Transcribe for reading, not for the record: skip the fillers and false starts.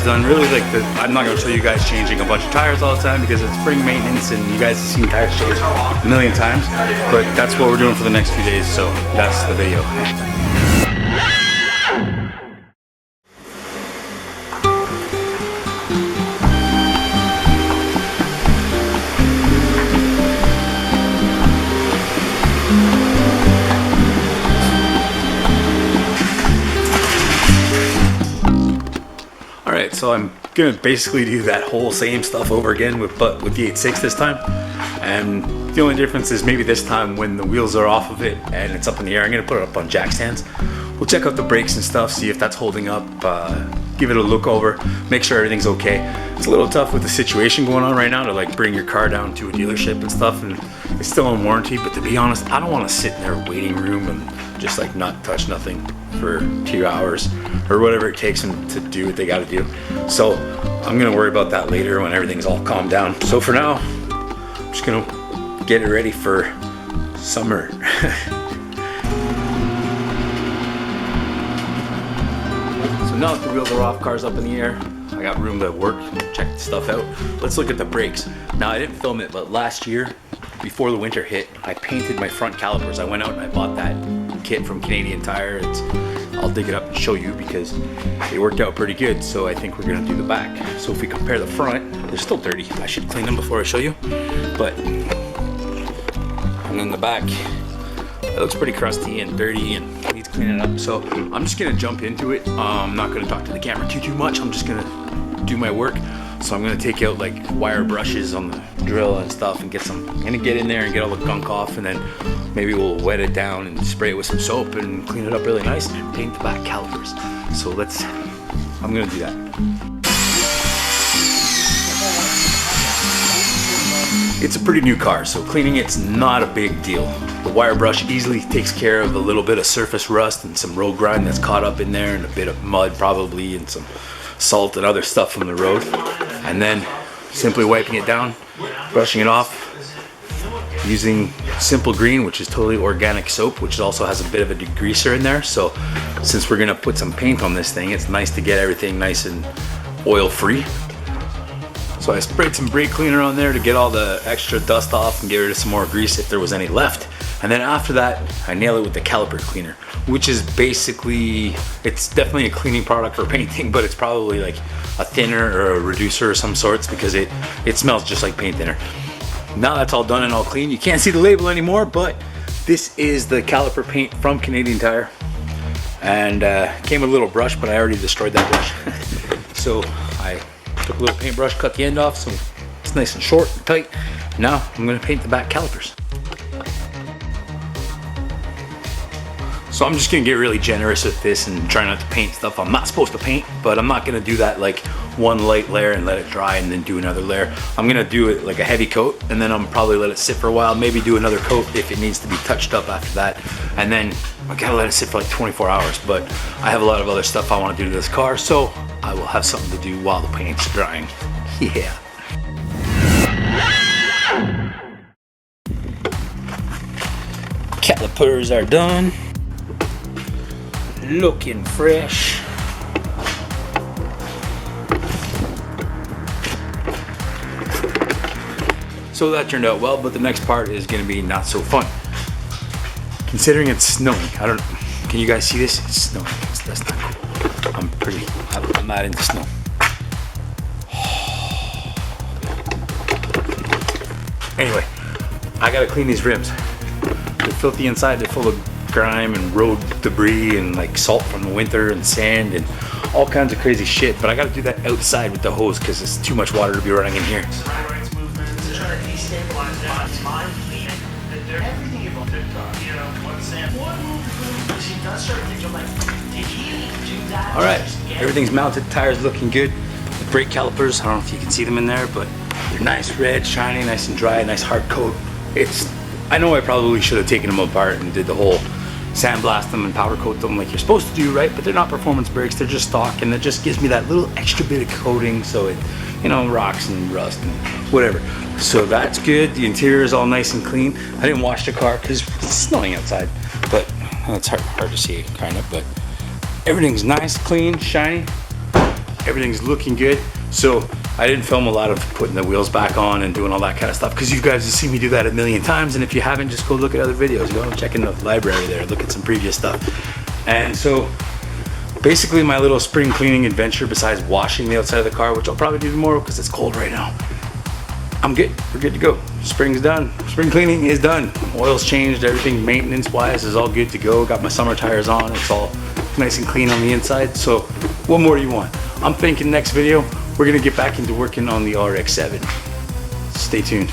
tires done. Really, like, I'm not going to show you guys changing a bunch of tires all the time because it's spring maintenance and you guys have seen tires change a million times. But that's what we're doing for the next few days, so that's the video. Alright, so I'm gonna basically do that whole same stuff over again with the 86 this time. And the only difference is maybe this time when the wheels are off of it and it's up in the air, I'm gonna put it up on jack stands. We'll check out the brakes and stuff, see if that's holding up, give it a look over, make sure everything's okay. It's a little tough with the situation going on right now to like bring your car down to a dealership and stuff, and it's still on warranty, but to be honest, I don't want to sit in their waiting room and just like not touch nothing for 2 hours or whatever it takes them to do what they got to do. So I'm gonna worry about that later when everything's all calmed down. So for now, I'm just gonna get it ready for summer. So now that the wheels are off, car's up in the air, I got room to work, check the stuff out. Let's look at the brakes. Now I didn't film it, but last year, before the winter hit, I painted my front calipers. I went out and I bought that kit from Canadian Tire. I'll dig it up and show you because it worked out pretty good. So I think we're gonna do the back. So if we compare the front, they're still dirty. I should clean them before I show you. But, and then the back, it looks pretty crusty and dirty and needs cleaning up. So I'm just gonna jump into it. I'm not gonna talk to the camera too much. I'm just gonna do my work. So I'm gonna take out like wire brushes on the drill and stuff and get in there and get all the gunk off, and then maybe we'll wet it down and spray it with some soap and clean it up really nice and paint the back calipers. So I'm gonna do that. It's a pretty new car, so cleaning it's not a big deal. The wire brush easily takes care of a little bit of surface rust and some road grime that's caught up in there and a bit of mud probably and some salt and other stuff from the road. And then simply wiping it down, brushing it off, using Simple Green, which is totally organic soap, which also has a bit of a degreaser in there. So since we're gonna put some paint on this thing, it's nice to get everything nice and oil free. So I sprayed some brake cleaner on there to get all the extra dust off and get rid of some more grease if there was any left. And then after that, I nail it with the caliper cleaner, which is basically, it's definitely a cleaning product for painting, but it's probably like a thinner or a reducer of some sorts because it smells just like paint thinner. Now that's all done and all clean. You can't see the label anymore, but this is the caliper paint from Canadian Tire. And came with a little brush, but I already destroyed that brush. So I took a little paintbrush, cut the end off so it's nice and short and tight. Now I'm gonna paint the back calipers. So I'm just gonna get really generous with this and try not to paint stuff I'm not supposed to paint, but I'm not gonna do that like one light layer and let it dry and then do another layer. I'm gonna do it like a heavy coat and then I'm probably let it sit for a while, maybe do another coat if it needs to be touched up after that. And then I gotta let it sit for like 24 hours, but I have a lot of other stuff I wanna do to this car, so I will have something to do while the paint's drying. Yeah. Calipers are done. Looking fresh. So that turned out well, but the next part is gonna be not so fun. Considering it's snowing, can you guys see this? It's snowing, that's not cool. I'm not into snow. Anyway, I gotta clean these rims. They're filthy inside, they're full of grime and road debris and like salt from the winter and sand and all kinds of crazy shit, but I gotta do that outside with the hose because it's too much water to be running in here. Alright, everything's mounted, tires looking good. The brake calipers, I don't know if you can see them in there, but they're nice, red, shiny, nice and dry, nice hard coat. I know I probably should have taken them apart and did the whole sandblast them and powder coat them like you're supposed to do, right? But they're not performance brakes, they're just stock, and it just gives me that little extra bit of coating so it, you know, rocks and rust and whatever. So that's good. The interior is all nice and clean. I didn't wash the car because it's snowing outside, but it's hard to see kind of, but everything's nice, clean, shiny. everything's looking good. So I didn't film a lot of putting the wheels back on and doing all that kind of stuff, because you guys have seen me do that a million times, and if you haven't, just go look at other videos. Go check in the library there, look at some previous stuff. And so basically my little spring cleaning adventure, besides washing the outside of the car, which I'll probably do tomorrow because it's cold right now, I'm good. We're good to go. Spring's done. Spring cleaning is done. Oil's changed. Everything maintenance-wise is all good to go. Got my summer tires on. It's all nice and clean on the inside. So what more do you want? I'm thinking next video, we're going to get back into working on the RX-7. Stay tuned.